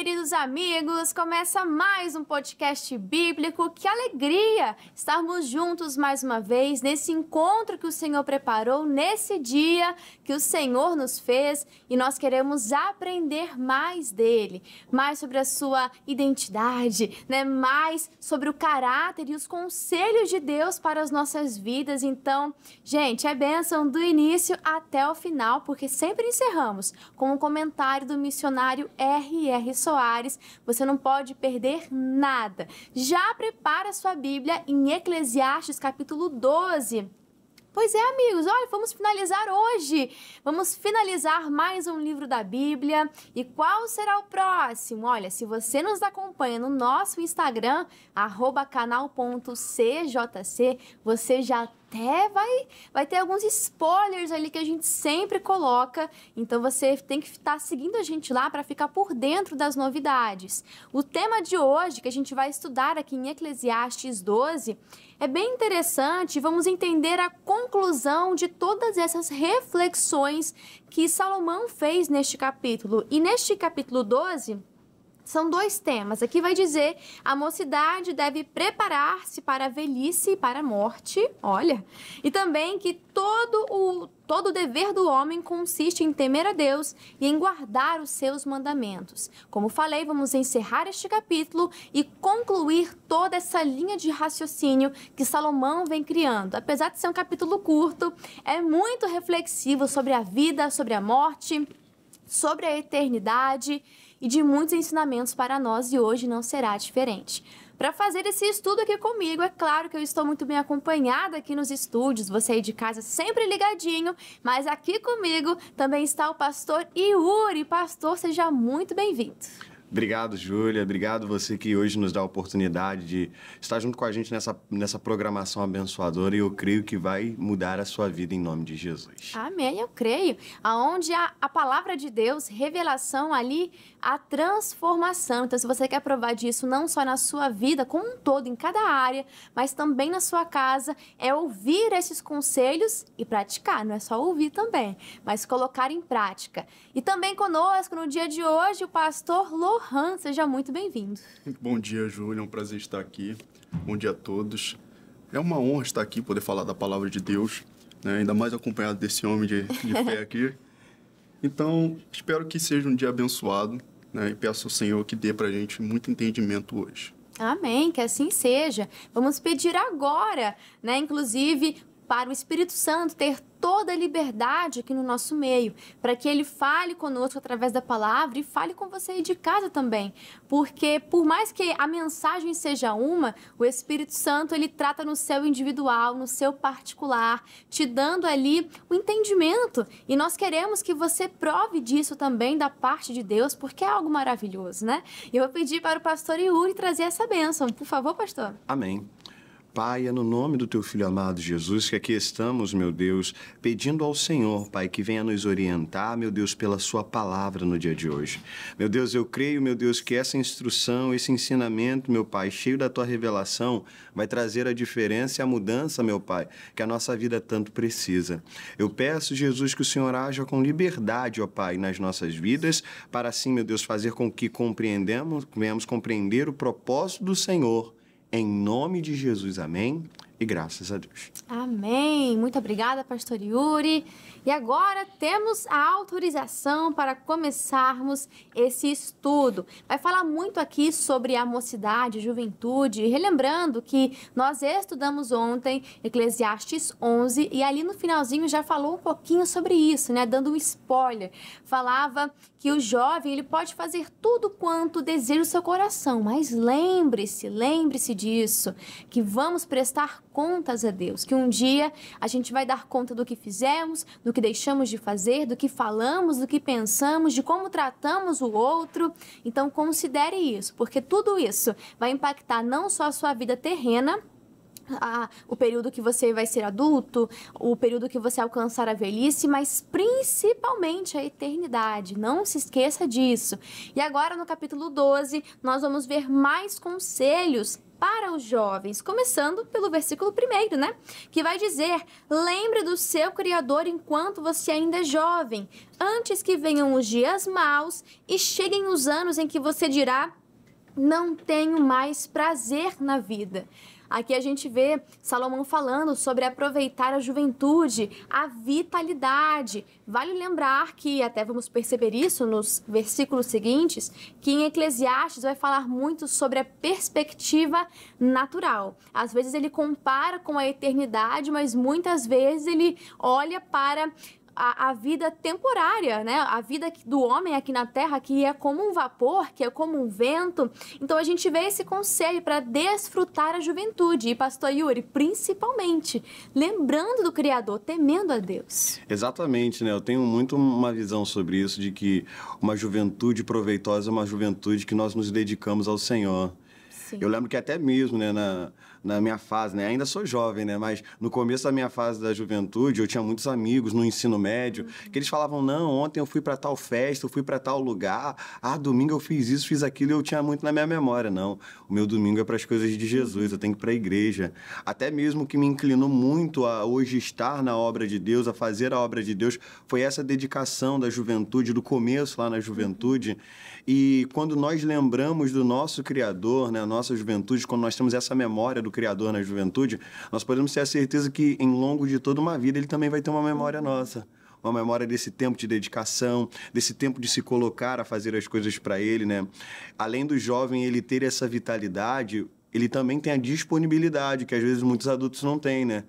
queridos amigos, começa mais um podcast bíblico. Que alegria estarmos juntos mais uma vez nesse encontro que o Senhor preparou, nesse dia que o Senhor nos fez, e nós queremos aprender mais dele, mais sobre a sua identidade, né? Mais sobre o caráter e os conselhos de Deus para as nossas vidas. Então, gente, é bênção do início até o final, porque sempre encerramos com um comentário do missionário R.R. Soares. Você não pode perder nada. Já prepara sua Bíblia em Eclesiastes capítulo 12. Pois é, amigos, olha, vamos finalizar hoje. Vamos finalizar mais um livro da Bíblia. E qual será o próximo? Olha, se você nos acompanha no nosso Instagram, @canal.cjc, você já até vai ter alguns spoilers ali que a gente sempre coloca. Então você tem que estar seguindo a gente lá para ficar por dentro das novidades. O tema de hoje, que a gente vai estudar aqui em Eclesiastes 12, é bem interessante. Vamos entender a conclusão de todas essas reflexões que Salomão fez neste capítulo. E neste capítulo 12... são dois temas. Aqui vai dizer: a mocidade deve preparar-se para a velhice e para a morte. Olha. E também que todo o dever do homem consiste em temer a Deus e em guardar os seus mandamentos. Como falei, vamos encerrar este capítulo e concluir toda essa linha de raciocínio que Salomão vem criando. Apesar de ser um capítulo curto, é muito reflexivo sobre a vida, sobre a morte, sobre a eternidade e de muitos ensinamentos para nós, e hoje não será diferente. Para fazer esse estudo aqui comigo, é claro que eu estou muito bem acompanhada aqui nos estúdios, você aí de casa sempre ligadinho, mas aqui comigo também está o pastor Yuri. Pastor, seja muito bem-vindo. Obrigado, Júlia. Obrigado você que hoje nos dá a oportunidade de estar junto com a gente nessa programação abençoadora, e eu creio que vai mudar a sua vida em nome de Jesus. Amém, eu creio. Aonde há a palavra de Deus, revelação, ali a transformação. Então, se você quer provar disso não só na sua vida como um todo, em cada área, mas também na sua casa, é ouvir esses conselhos e praticar. Não é só ouvir também, mas colocar em prática. E também conosco no dia de hoje o pastor Lohan. Seja muito bem-vindo. Bom dia, Júlia. É um prazer estar aqui. Bom dia a todos. É uma honra estar aqui, poder falar da palavra de Deus, né? Ainda mais acompanhado desse homem de fé aqui. Então, espero que seja um dia abençoado, né? E peço ao Senhor que dê pra gente muito entendimento hoje. Amém, que assim seja. Vamos pedir agora, né? Inclusive, para o Espírito Santo ter toda a liberdade aqui no nosso meio, para que ele fale conosco através da palavra e fale com você aí de casa também, porque por mais que a mensagem seja uma, o Espírito Santo ele trata no seu individual, no seu particular, te dando ali o entendimento, e nós queremos que você prove disso também da parte de Deus, porque é algo maravilhoso, né? E eu vou pedir para o pastor Yuri trazer essa bênção, por favor, pastor. Amém. Pai, é no nome do Teu Filho amado Jesus que aqui estamos, meu Deus, pedindo ao Senhor, Pai, que venha nos orientar, meu Deus, pela Sua palavra no dia de hoje. Meu Deus, eu creio, meu Deus, que essa instrução, esse ensinamento, meu Pai, cheio da Tua revelação, vai trazer a diferença e a mudança, meu Pai, que a nossa vida tanto precisa. Eu peço, Jesus, que o Senhor haja com liberdade, ó Pai, nas nossas vidas, para assim, meu Deus, fazer com que venhamos compreender o propósito do Senhor. Em nome de Jesus, amém, e graças a Deus. Amém. Muito obrigada, pastor Yuri. E agora temos a autorização para começarmos esse estudo. Vai falar muito aqui sobre a mocidade, juventude, relembrando que nós estudamos ontem Eclesiastes 11 e ali no finalzinho já falou um pouquinho sobre isso, né? Dando um spoiler. Falava que o jovem ele pode fazer tudo quanto deseja o seu coração, mas lembre-se disso, que vamos prestar contas a Deus, que um dia a gente vai dar conta do que fizemos, do que deixamos de fazer, do que falamos, do que pensamos, de como tratamos o outro. Então considere isso, porque tudo isso vai impactar não só a sua vida terrena, o período que você vai ser adulto, o período que você alcançar a velhice, mas principalmente a eternidade. Não se esqueça disso. E agora, no capítulo 12, nós vamos ver mais conselhos para os jovens, começando pelo versículo 1, né? Que vai dizer: lembre do seu Criador enquanto você ainda é jovem, antes que venham os dias maus e cheguem os anos em que você dirá: não tenho mais prazer na vida. Aqui a gente vê Salomão falando sobre aproveitar a juventude, a vitalidade. Vale lembrar que, até vamos perceber isso nos versículos seguintes, que em Eclesiastes vai falar muito sobre a perspectiva natural. Às vezes ele compara com a eternidade, mas muitas vezes ele olha para a vida temporária, né? A vida do homem aqui na Terra, que é como um vapor, que é como um vento. Então, a gente vê esse conselho para desfrutar a juventude. E, pastor Yuri, principalmente, lembrando do Criador, temendo a Deus. Exatamente, né? Eu tenho muito uma visão sobre isso, de que uma juventude proveitosa é uma juventude que nós nos dedicamos ao Senhor. Sim. Eu lembro que até mesmo, né, na minha fase, né, ainda sou jovem, né, mas no começo da minha fase da juventude, eu tinha muitos amigos no ensino médio, que eles falavam: não, ontem eu fui para tal festa, eu fui para tal lugar, domingo eu fiz isso, fiz aquilo, e eu tinha muito na minha memória. Não, o meu domingo é para as coisas de Jesus, eu tenho que ir para a igreja. Até mesmo que me inclinou muito a hoje estar na obra de Deus, a fazer a obra de Deus, foi essa dedicação da juventude, do começo lá na juventude. E quando nós lembramos do nosso Criador, né, a nossa juventude, quando nós temos essa memória do Criador na juventude, nós podemos ter a certeza que, em longo de toda uma vida, ele também vai ter uma memória nossa. Uma memória desse tempo de dedicação, desse tempo de se colocar a fazer as coisas para ele, né? Além do jovem ele ter essa vitalidade, ele também tem a disponibilidade, que às vezes muitos adultos não têm, né?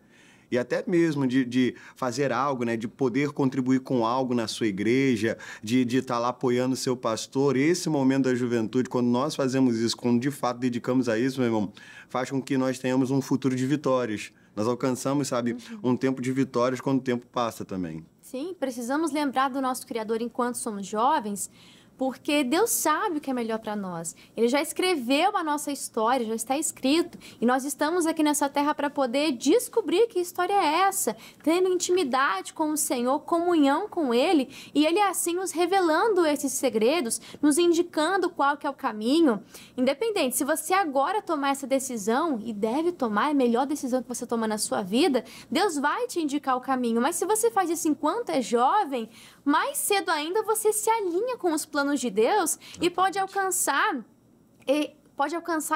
E até mesmo de fazer algo, né? De poder contribuir com algo na sua igreja, de estar lá apoiando o seu pastor. Esse momento da juventude, quando nós fazemos isso, quando de fato dedicamos a isso, meu irmão, faz com que nós tenhamos um futuro de vitórias. Nós alcançamos, sabe, um tempo de vitórias quando o tempo passa também. Sim, precisamos lembrar do nosso Criador enquanto somos jovens, porque Deus sabe o que é melhor para nós. Ele já escreveu a nossa história, já está escrito. E nós estamos aqui nessa terra para poder descobrir que história é essa, tendo intimidade com o Senhor, comunhão com Ele, e Ele assim nos revelando esses segredos, nos indicando qual que é o caminho. Independente, se você agora tomar essa decisão, e deve tomar, é a melhor decisão que você toma na sua vida, Deus vai te indicar o caminho. Mas se você faz isso enquanto é jovem, mais cedo ainda você se alinha com os planos de Deus e pode alcançar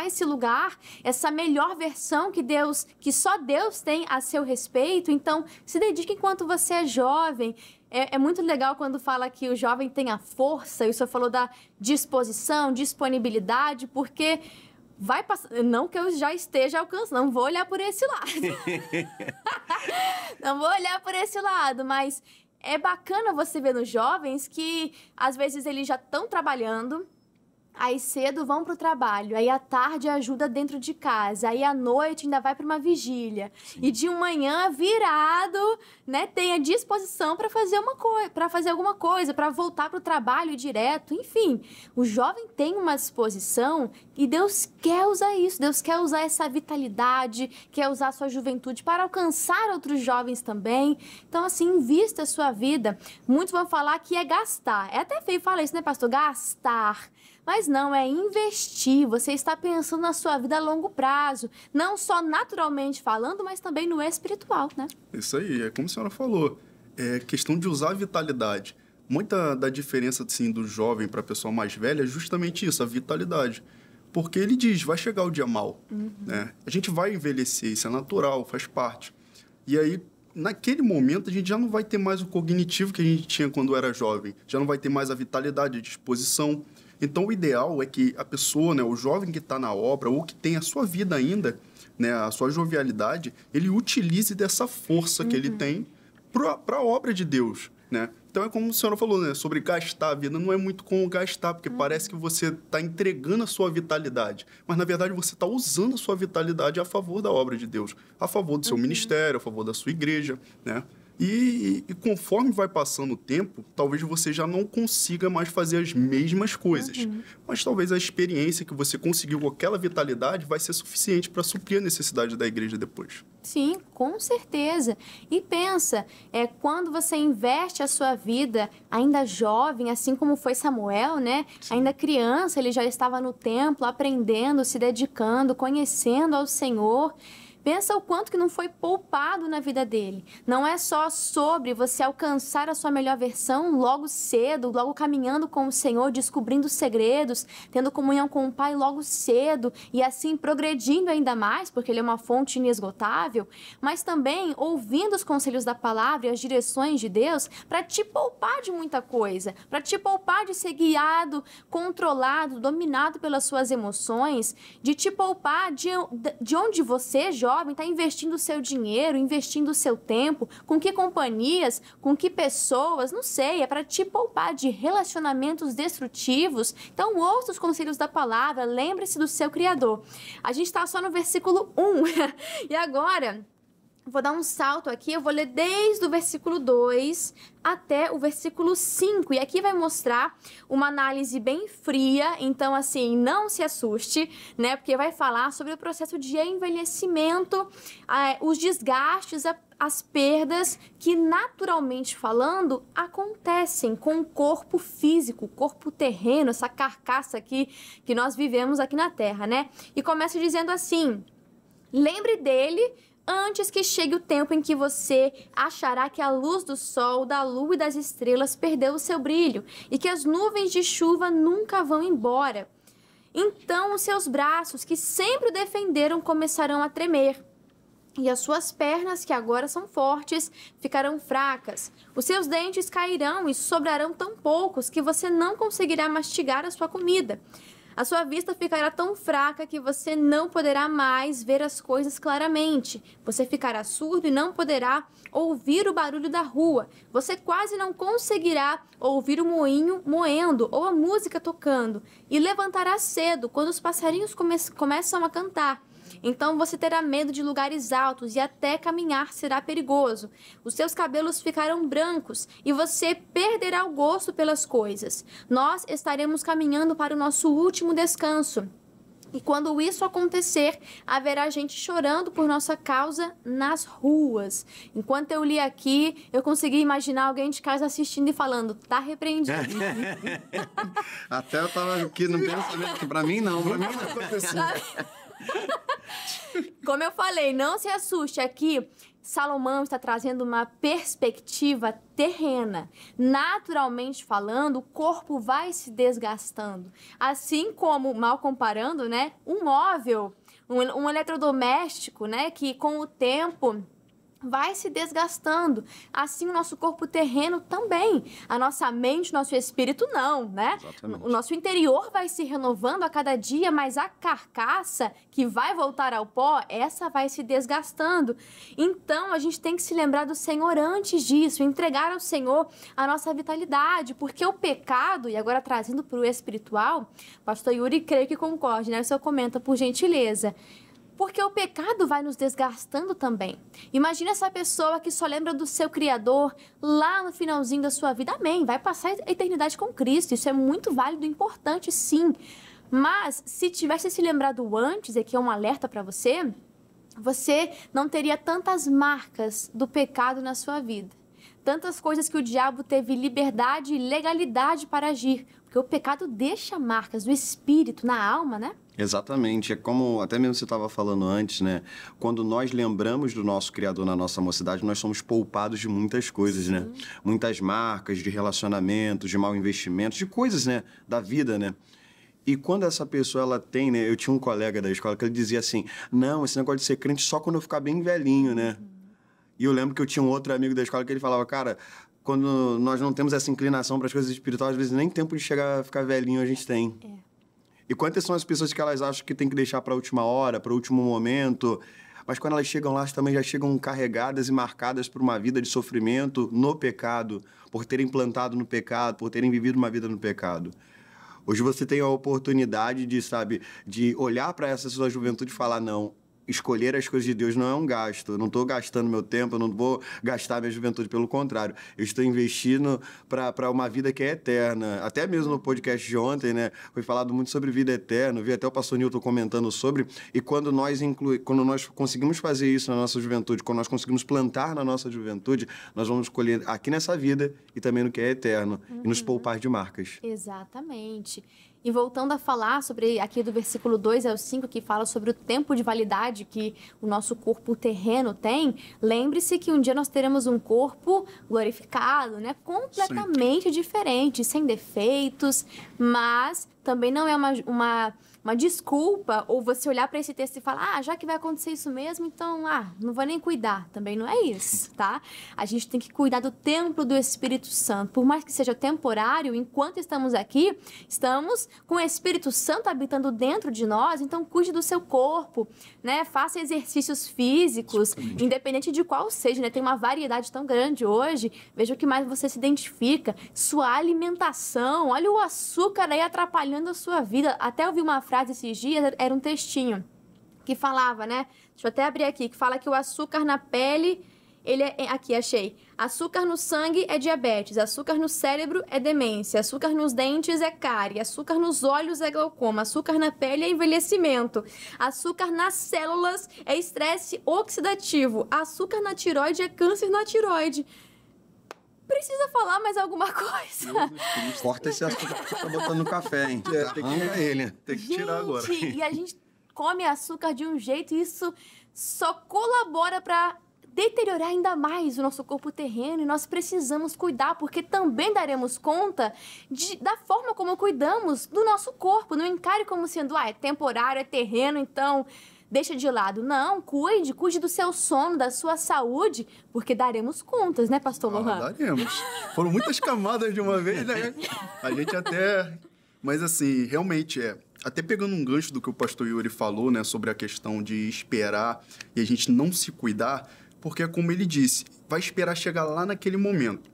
esse lugar, essa melhor versão que só Deus tem a seu respeito. Então, se dedique enquanto você é jovem. É muito legal quando fala que o jovem tem a força, e o senhor falou da disposição, disponibilidade, porque vai passar, não que eu já esteja alcançando, não vou olhar por esse lado. Não vou olhar por esse lado, mas é bacana você ver nos jovens que, às vezes, eles já estão trabalhando, aí cedo vão para o trabalho, aí à tarde ajuda dentro de casa, aí à noite ainda vai para uma vigília. Sim. E de manhã virado, né, tem a disposição para fazer alguma coisa, para voltar para o trabalho direto. Enfim, o jovem tem uma disposição e Deus quer usar isso. Deus quer usar essa vitalidade, quer usar a sua juventude para alcançar outros jovens também. Então, assim, invista a sua vida. Muitos vão falar que é gastar. É até feio falar isso, né, pastor? Gastar. Mas não, é investir. Você está pensando na sua vida a longo prazo. Não só naturalmente falando, mas também no espiritual, né? Isso aí, é como a senhora falou. É questão de usar a vitalidade. Muita da diferença, assim, do jovem para a pessoa mais velha é justamente isso, a vitalidade. Porque ele diz, vai chegar o dia mau, né? A gente vai envelhecer, isso é natural, faz parte. E aí, naquele momento, a gente já não vai ter mais o cognitivo que a gente tinha quando era jovem. Já não vai ter mais a vitalidade, a disposição. Então, o ideal é que a pessoa, né, o jovem que está na obra, ou que tem a sua vida ainda, né, a sua jovialidade, ele utilize dessa força que ele tem para a obra de Deus, né? Então, é como a senhora falou, né, sobre gastar a vida. Não é muito como gastar, porque parece que você está entregando a sua vitalidade. Mas, na verdade, você está usando a sua vitalidade a favor da obra de Deus, a favor do seu ministério, a favor da sua igreja, né? E conforme vai passando o tempo, talvez você já não consiga mais fazer as mesmas coisas. Mas talvez a experiência que você conseguiu com aquela vitalidade vai ser suficiente para suprir a necessidade da igreja depois. Sim, com certeza. E pensa, quando você investe a sua vida ainda jovem, assim como foi Samuel, né? Sim. Ainda criança, ele já estava no templo, aprendendo, se dedicando, conhecendo ao Senhor. Pensa o quanto que não foi poupado na vida dele. Não é só sobre você alcançar a sua melhor versão logo cedo, logo caminhando com o Senhor, descobrindo segredos, tendo comunhão com o Pai logo cedo e assim progredindo ainda mais, porque ele é uma fonte inesgotável, mas também ouvindo os conselhos da palavra e as direções de Deus para te poupar de muita coisa, para te poupar de ser guiado, controlado, dominado pelas suas emoções, de te poupar de onde você, jovem, está investindo o seu dinheiro, investindo o seu tempo, com que companhias, com que pessoas, não sei, é para te poupar de relacionamentos destrutivos. Então, ouça os conselhos da palavra, lembre-se do seu Criador. A gente está só no versículo 1, e agora... Vou dar um salto aqui, eu vou ler desde o versículo 2 até o versículo 5. E aqui vai mostrar uma análise bem fria, então assim, não se assuste, né? Porque vai falar sobre o processo de envelhecimento, os desgastes, as perdas que, naturalmente falando, acontecem com o corpo físico, o corpo terreno, essa carcaça aqui que nós vivemos aqui na Terra, né? E começa dizendo assim, lembre dele antes que chegue o tempo em que você achará que a luz do sol, da lua e das estrelas perdeu o seu brilho e que as nuvens de chuva nunca vão embora. Então os seus braços, que sempre o defenderam, começarão a tremer. E as suas pernas, que agora são fortes, ficarão fracas. Os seus dentes cairão e sobrarão tão poucos que você não conseguirá mastigar a sua comida. A sua vista ficará tão fraca que você não poderá mais ver as coisas claramente. Você ficará surdo e não poderá ouvir o barulho da rua. Você quase não conseguirá ouvir o moinho moendo ou a música tocando. E levantará cedo quando os passarinhos começam a cantar. Então você terá medo de lugares altos e até caminhar será perigoso. Os seus cabelos ficarão brancos e você perderá o gosto pelas coisas. Nós estaremos caminhando para o nosso último descanso. E quando isso acontecer, haverá gente chorando por nossa causa nas ruas. Enquanto eu li aqui, eu consegui imaginar alguém de casa assistindo e falando, tá repreendido. Até eu tava aqui no pensamento que pra mim não aconteceu. Como eu falei, não se assuste. Aqui, Salomão está trazendo uma perspectiva terrena. Naturalmente falando, o corpo vai se desgastando. Assim como, mal comparando, né, um móvel, um eletrodoméstico, né, que com o tempo vai se desgastando. Assim o nosso corpo terreno também. A nossa mente, nosso espírito não, né? Exatamente. O nosso interior vai se renovando a cada dia, mas a carcaça que vai voltar ao pó, essa vai se desgastando. Então a gente tem que se lembrar do Senhor antes disso, entregar ao Senhor a nossa vitalidade, porque o pecado, e agora trazendo para o espiritual, pastor Yuri creio que concorde, né? O senhor comenta por gentileza. Porque o pecado vai nos desgastando também. Imagina essa pessoa que só lembra do seu Criador lá no finalzinho da sua vida. Amém, vai passar a eternidade com Cristo. Isso é muito válido e importante, sim. Mas se tivesse se lembrado antes, aqui é um alerta para você, você não teria tantas marcas do pecado na sua vida. Tantas coisas que o diabo teve liberdade e legalidade para agir. Porque o pecado deixa marcas no espírito, na alma, né? Exatamente, é como até mesmo você estava falando antes, né? Quando nós lembramos do nosso Criador na nossa mocidade, nós somos poupados de muitas coisas, né? Muitas marcas de relacionamentos, de mau investimento, de coisas, né? Da vida, né? E quando essa pessoa, ela tem, né? Eu tinha um colega da escola que ele dizia assim, não, esse negócio de ser crente só quando eu ficar bem velhinho, né? E eu lembro que eu tinha um outro amigo da escola que ele falava, cara, quando nós não temos essa inclinação para as coisas espirituais, às vezes nem tempo de chegar a ficar velhinho a gente tem. E quantas são as pessoas que elas acham que tem que deixar para a última hora, para o último momento, mas quando elas chegam lá, elas também já chegam carregadas e marcadas por uma vida de sofrimento no pecado, por terem plantado no pecado, por terem vivido uma vida no pecado. Hoje você tem a oportunidade de, sabe, de olhar para essa sua juventude e falar, não, escolher as coisas de Deus não é um gasto. Eu não estou gastando meu tempo, eu não vou gastar minha juventude. Pelo contrário, eu estou investindo para uma vida que é eterna. Até mesmo no podcast de ontem, né, foi falado muito sobre vida eterna. Eu vi até o pastor Newton comentando sobre. E quando nós conseguimos fazer isso na nossa juventude, quando nós conseguimos plantar na nossa juventude, nós vamos colher aqui nessa vida e também no que é eterno. E nos poupar de marcas. Exatamente. E voltando a falar sobre aqui do versículo 2 ao 5, que fala sobre o tempo de validade que o nosso corpo terreno tem, lembre-se que um dia nós teremos um corpo glorificado, né? Completamente diferente, sem defeitos, mas também não é uma desculpa, ou você olhar para esse texto e falar, já que vai acontecer isso mesmo, então, não vou nem cuidar. Também não é isso, tá? A gente tem que cuidar do templo do Espírito Santo. Por mais que seja temporário, enquanto estamos aqui, estamos com o Espírito Santo habitando dentro de nós, então cuide do seu corpo, né? Faça exercícios físicos, independente de qual seja, né? Tem uma variedade tão grande hoje, veja o que mais você se identifica. Sua alimentação, olha o açúcar aí atrapalhando a sua vida. Até ouvi uma frase esses dias, era um textinho que falava, né? Deixa eu até abrir aqui, que fala que o açúcar na pele, aqui, achei. Açúcar no sangue é diabetes, açúcar no cérebro é demência, açúcar nos dentes é cárie, açúcar nos olhos é glaucoma, açúcar na pele é envelhecimento, açúcar nas células é estresse oxidativo, açúcar na tireoide é câncer na tireoide. Precisa falar mais alguma coisa? Corta esse açúcar que você tá botando no café, hein? Arranca ele. Tem que tirar agora. E a gente come açúcar de um jeito e isso só colabora para deteriorar ainda mais o nosso corpo terreno e nós precisamos cuidar, porque também daremos conta da forma como cuidamos do nosso corpo. Não encare como sendo, é temporário, é terreno, então deixa de lado. Não, cuide do seu sono, da sua saúde, porque daremos contas, né, pastor Lohan? Daremos. Foram muitas camadas de uma vez, né? A gente até... Mas assim, realmente até pegando um gancho do que o pastor Yuri falou, né, sobre a questão de esperar e a gente não se cuidar, porque é como ele disse, vai esperar chegar lá naquele momento.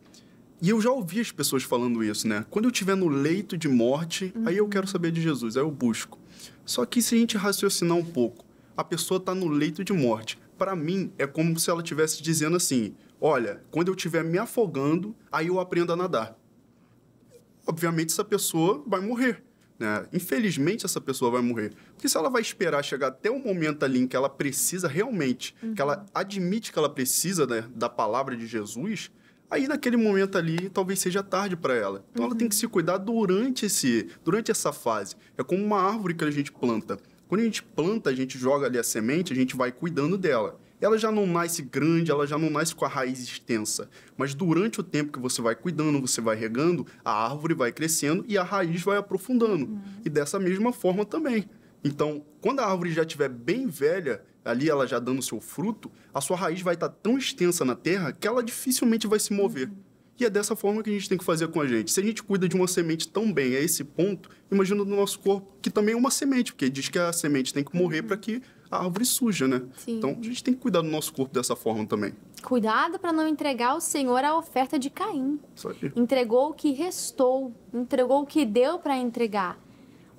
E eu já ouvi as pessoas falando isso, né? Quando eu estiver no leito de morte, aí eu quero saber de Jesus, aí eu busco. Só que se a gente raciocinar um pouco, a pessoa está no leito de morte. Para mim, é como se ela estivesse dizendo assim, olha, quando eu estiver me afogando, aí eu aprendo a nadar. Obviamente, essa pessoa vai morrer, né? Infelizmente, essa pessoa vai morrer. Porque se ela vai esperar chegar até o momento ali em que ela precisa realmente, que ela admite que ela precisa, né, da palavra de Jesus, aí naquele momento ali talvez seja tarde para ela. Então ela tem que se cuidar durante essa fase. É como uma árvore que a gente planta. Quando a gente planta, a gente joga ali a semente, a gente vai cuidando dela. Ela já não nasce grande, ela já não nasce com a raiz extensa. Mas durante o tempo que você vai cuidando, você vai regando, a árvore vai crescendo e a raiz vai aprofundando. E dessa mesma forma também. Então, quando a árvore já estiver bem velha, ali ela já dando seu fruto, a sua raiz vai estar tão extensa na terra que ela dificilmente vai se mover. E é dessa forma que a gente tem que fazer com a gente. Se a gente cuida de uma semente tão bem a esse ponto, imagina no nosso corpo, que também é uma semente, porque diz que a semente tem que morrer para que a árvore suja, né? Sim. Então, a gente tem que cuidar do nosso corpo dessa forma também. Cuidado para não entregar ao Senhor a oferta de Caim. Isso aí. Entregou o que restou, entregou o que deu para entregar.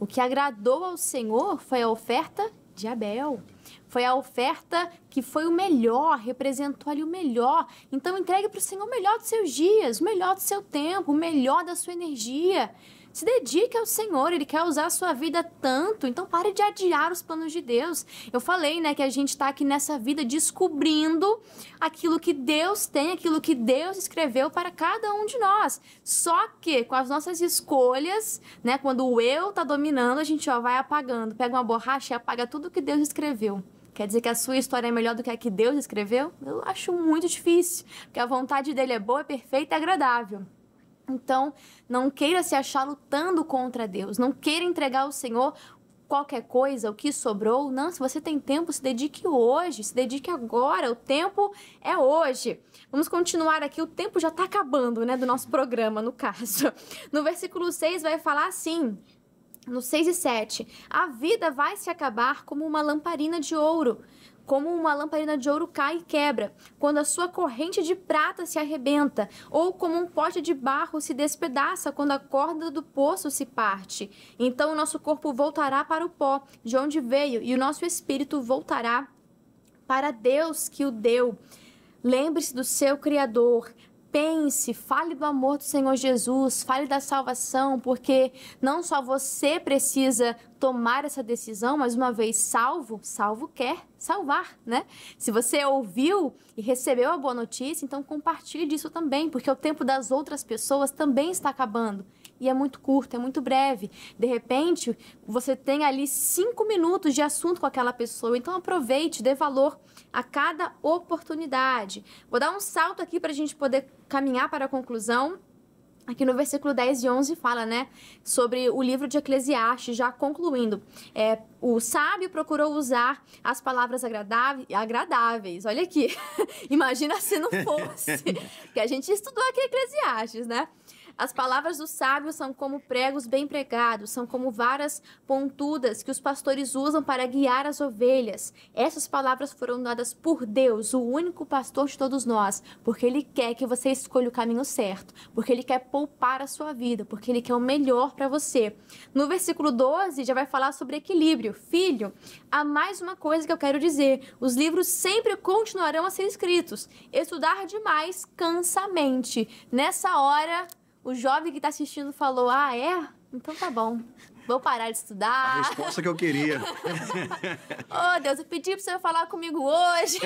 O que agradou ao Senhor foi a oferta de Abel. Foi a oferta que foi o melhor, representou ali o melhor. Então, entregue para o Senhor o melhor dos seus dias, o melhor do seu tempo, o melhor da sua energia. Se dedique ao Senhor, Ele quer usar a sua vida tanto, então pare de adiar os planos de Deus. Eu falei, né, que a gente está aqui nessa vida descobrindo aquilo que Deus tem, aquilo que Deus escreveu para cada um de nós. Só que com as nossas escolhas, né, quando o eu está dominando, a gente vai apagando. Pega uma borracha e apaga tudo que Deus escreveu. Quer dizer que a sua história é melhor do que a que Deus escreveu? Eu acho muito difícil, porque a vontade dele é boa, é perfeita e agradável. Então, não queira se achar lutando contra Deus. Não queira entregar ao Senhor qualquer coisa, o que sobrou. Não, se você tem tempo, se dedique hoje, se dedique agora. O tempo é hoje. Vamos continuar aqui. O tempo já está acabando, né, do nosso programa, no caso. No versículo 6 vai falar assim, no 6 e 7. A vida vai se acabar como uma lamparina de ouro. Como uma lamparina de ouro cai e quebra, quando a sua corrente de prata se arrebenta, ou como um pote de barro se despedaça quando a corda do poço se parte. Então o nosso corpo voltará para o pó, de onde veio, e o nosso espírito voltará para Deus que o deu. Lembre-se do seu Criador. Pense, fale do amor do Senhor Jesus, fale da salvação, porque não só você precisa tomar essa decisão, mas uma vez salvo, salvo quer salvar, né? Se você ouviu e recebeu a boa notícia, então compartilhe disso também, porque o tempo das outras pessoas também está acabando. E é muito curto, é muito breve. De repente, você tem ali 5 minutos de assunto com aquela pessoa. Então, aproveite, dê valor a cada oportunidade. Vou dar um salto aqui para a gente poder caminhar para a conclusão. Aqui no versículo 10 e 11 fala, né, sobre o livro de Eclesiastes, já concluindo. O sábio procurou usar as palavras agradáveis. Olha aqui, imagina se não fosse, que a gente estudou aqui Eclesiastes, né? As palavras do sábio são como pregos bem pregados, são como varas pontudas que os pastores usam para guiar as ovelhas. Essas palavras foram dadas por Deus, o único pastor de todos nós, porque Ele quer que você escolha o caminho certo, porque Ele quer poupar a sua vida, porque Ele quer o melhor para você. No versículo 12 já vai falar sobre equilíbrio. Filho, há mais uma coisa que eu quero dizer. Os livros sempre continuarão a ser escritos. Estudar demais cansa a mente. Nessa hora, o jovem que está assistindo falou, então tá bom, vou parar de estudar. A resposta que eu queria. Oh, Deus, eu pedi para você falar comigo hoje.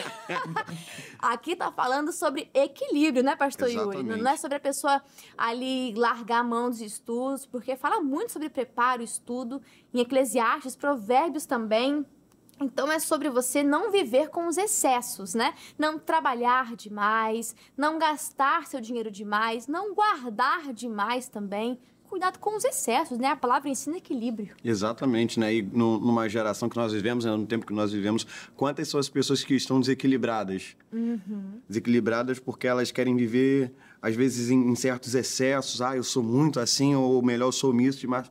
Aqui tá falando sobre equilíbrio, né, pastor Yuri? Não é sobre a pessoa ali largar a mão dos estudos, porque fala muito sobre preparo, estudo, em Eclesiastes, Provérbios também. Então, é sobre você não viver com os excessos, né? Não trabalhar demais, não gastar seu dinheiro demais, não guardar demais também. Cuidado com os excessos, né? A palavra ensina equilíbrio. Exatamente, né? E numa geração que nós vivemos, no tempo que nós vivemos, quantas são as pessoas que estão desequilibradas? Desequilibradas porque elas querem viver, às vezes, em certos excessos. Eu sou muito assim, ou melhor, eu sou misto, mas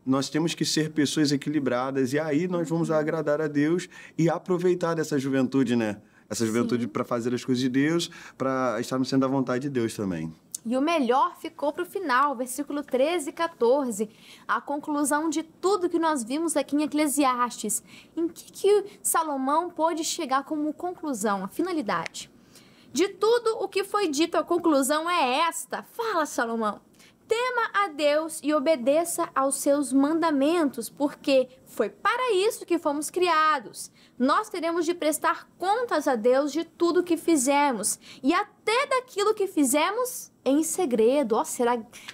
nós temos que ser pessoas equilibradas e aí nós vamos agradar a Deus e aproveitar dessa juventude, né? Essa juventude para fazer as coisas de Deus, para estarmos sendo da vontade de Deus também. E o melhor ficou para o final, versículo 13 e 14, a conclusão de tudo que nós vimos aqui em Eclesiastes. Em que Salomão pôde chegar como conclusão, a finalidade? De tudo o que foi dito, a conclusão é esta. Fala, Salomão. Tema a Deus e obedeça aos seus mandamentos, porque foi para isso que fomos criados. Nós teremos de prestar contas a Deus de tudo o que fizemos e até daquilo que fizemos em segredo.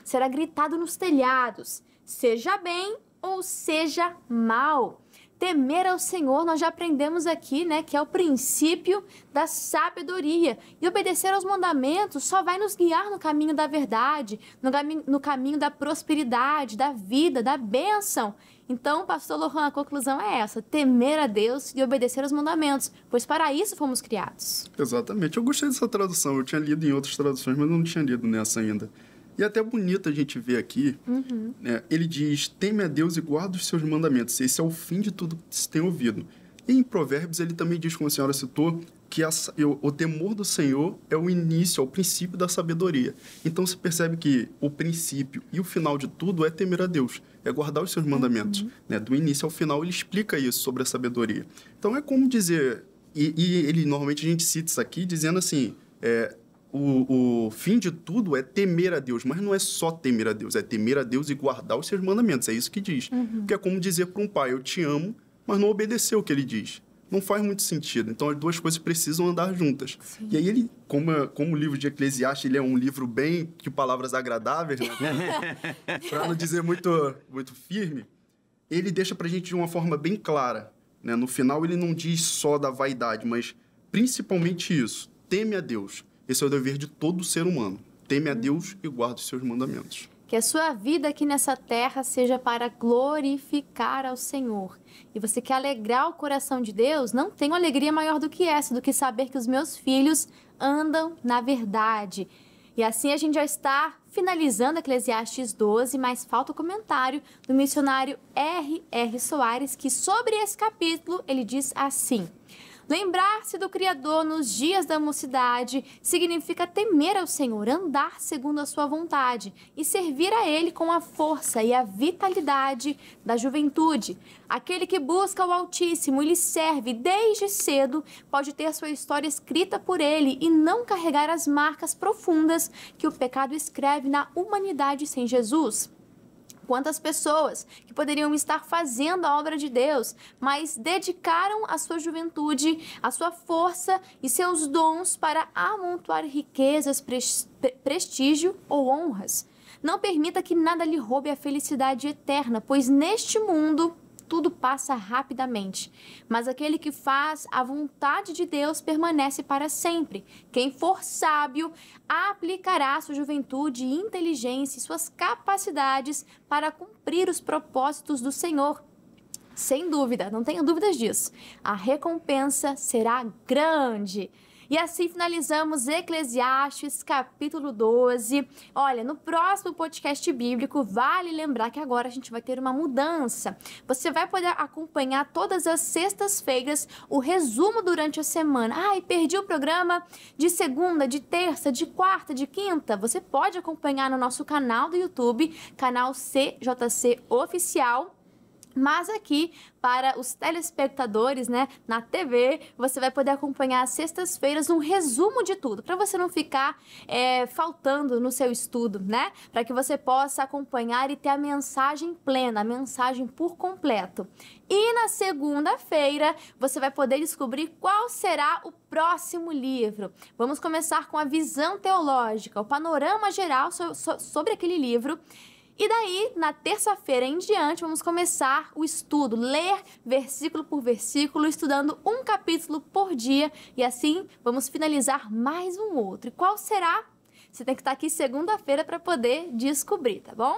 Será gritado nos telhados, seja bem ou seja mal. Temer ao Senhor, nós já aprendemos aqui, né, que é o princípio da sabedoria. E obedecer aos mandamentos só vai nos guiar no caminho da verdade, no caminho da prosperidade, da vida, da bênção. Então, pastor Lohan, a conclusão é essa: temer a Deus e obedecer aos mandamentos, pois para isso fomos criados. Exatamente. Eu gostei dessa tradução. Eu tinha lido em outras traduções, mas não tinha lido nessa ainda. E até bonito a gente ver aqui, né? Ele diz, teme a Deus e guarda os seus mandamentos. Esse é o fim de tudo que se tem ouvido. E em Provérbios ele também diz, como a senhora citou, que o temor do Senhor é o início, é o princípio da sabedoria. Então se percebe que o princípio e o final de tudo é temer a Deus, é guardar os seus mandamentos. Né? Do início ao final ele explica isso sobre a sabedoria. Então é como dizer, e ele normalmente a gente cita isso aqui dizendo assim, o fim de tudo é temer a Deus, mas não é só temer a Deus, é temer a Deus e guardar os seus mandamentos, é isso que diz. Porque é como dizer para um pai, eu te amo, mas não obedeceu o que ele diz. Não faz muito sentido. Então, as duas coisas precisam andar juntas. Sim. E aí, ele, como o livro de Eclesiastes, ele é um livro bem de palavras agradáveis, né? Para não dizer muito, muito firme, ele deixa para a gente de uma forma bem clara. Né? No final, ele não diz só da vaidade, mas principalmente isso. Teme a Deus. Esse é o dever de todo ser humano. Teme a Deus e guarda os seus mandamentos. Que a sua vida aqui nessa terra seja para glorificar ao Senhor. E você quer alegrar o coração de Deus? Não tem uma alegria maior do que essa, do que saber que os meus filhos andam na verdade. E assim a gente já está finalizando Eclesiastes 12, mas falta o comentário do missionário R.R. Soares, que sobre esse capítulo ele diz assim: Lembrar-se do Criador nos dias da mocidade significa temer ao Senhor, andar segundo a sua vontade e servir a Ele com a força e a vitalidade da juventude. Aquele que busca o Altíssimo e lhe serve desde cedo pode ter sua história escrita por Ele e não carregar as marcas profundas que o pecado escreve na humanidade sem Jesus. Quantas pessoas que poderiam estar fazendo a obra de Deus, mas dedicaram a sua juventude, a sua força e seus dons para amontoar riquezas, prestígio ou honras. Não permita que nada lhe roube a felicidade eterna, pois neste mundo tudo passa rapidamente, mas aquele que faz a vontade de Deus permanece para sempre. Quem for sábio aplicará sua juventude, inteligência e suas capacidades para cumprir os propósitos do Senhor. Sem dúvida, não tenha dúvidas disso, a recompensa será grande. E assim finalizamos Eclesiastes, capítulo 12. Olha, no próximo podcast bíblico, vale lembrar que agora a gente vai ter uma mudança. Você vai poder acompanhar todas as sextas-feiras o resumo durante a semana. Ai, perdi o programa de segunda, de terça, de quarta, de quinta. Você pode acompanhar no nosso canal do YouTube, canal CJC Oficial. Mas aqui, para os telespectadores, né, na TV, você vai poder acompanhar às sextas-feiras um resumo de tudo, para você não ficar faltando no seu estudo, né? Para que você possa acompanhar e ter a mensagem plena, a mensagem por completo. E na segunda-feira, você vai poder descobrir qual será o próximo livro. Vamos começar com a visão teológica, o panorama geral sobre aquele livro. E daí, na terça-feira em diante, vamos começar o estudo, ler versículo por versículo, estudando um capítulo por dia. E assim, vamos finalizar mais um outro. E qual será? Você tem que estar aqui segunda-feira para poder descobrir, tá bom?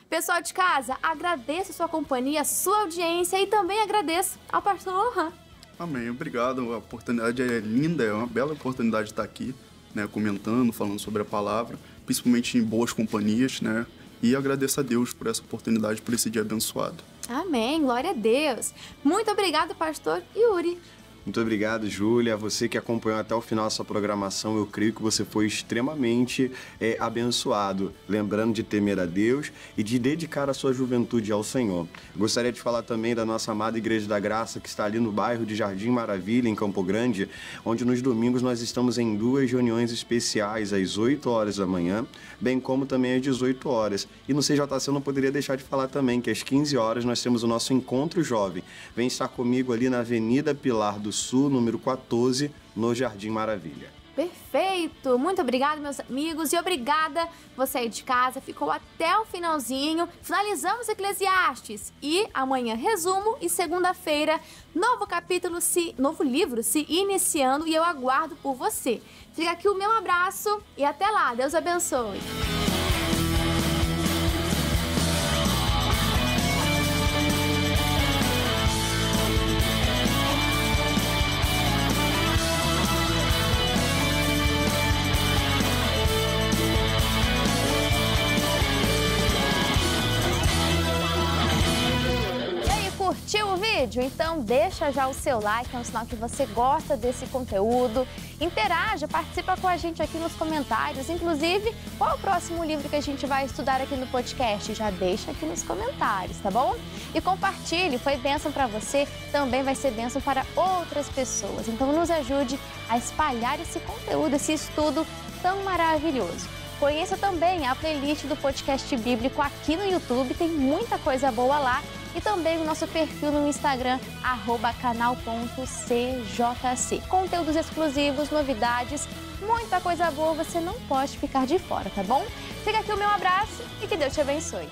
Pessoal de casa, agradeço a sua companhia, a sua audiência e também agradeço ao pastor Lohan. Amém, obrigado. A oportunidade é linda, é uma bela oportunidade de estar aqui, né, comentando, falando sobre a palavra, principalmente em boas companhias, né? E agradeço a Deus por essa oportunidade, por esse dia abençoado. Amém, glória a Deus. Muito obrigado, pastor Yuri. Muito obrigado, Júlia. Você que acompanhou até o final dessa programação, eu creio que você foi extremamente abençoado. Lembrando de temer a Deus e de dedicar a sua juventude ao Senhor. Gostaria de falar também da nossa amada Igreja da Graça, que está ali no bairro de Jardim Maravilha, em Campo Grande, onde nos domingos nós estamos em 2 reuniões especiais, às 8 horas da manhã, bem como também às 18 horas. E no CJC eu não poderia deixar de falar também que às 15 horas nós temos o nosso Encontro Jovem. Vem estar comigo ali na Avenida Pilar do Sul, número 14, no Jardim Maravilha. Perfeito! Muito obrigada, meus amigos, e obrigada você aí de casa. Ficou até o finalzinho. Finalizamos Eclesiastes e amanhã resumo e segunda-feira novo capítulo, novo livro se iniciando e eu aguardo por você. Fica aqui o meu abraço e até lá. Deus abençoe. Curtiu o vídeo? Então deixa já o seu like, é um sinal que você gosta desse conteúdo. Interaja, participa com a gente aqui nos comentários. Inclusive, qual o próximo livro que a gente vai estudar aqui no podcast? Já deixa aqui nos comentários, tá bom? E compartilhe, foi bênção para você, também vai ser bênção para outras pessoas. Então nos ajude a espalhar esse conteúdo, esse estudo tão maravilhoso. Conheça também a playlist do podcast bíblico aqui no YouTube, tem muita coisa boa lá. E também o nosso perfil no Instagram, @canal.cjc. Conteúdos exclusivos, novidades, muita coisa boa, você não pode ficar de fora, tá bom? Fica aqui o meu abraço e que Deus te abençoe.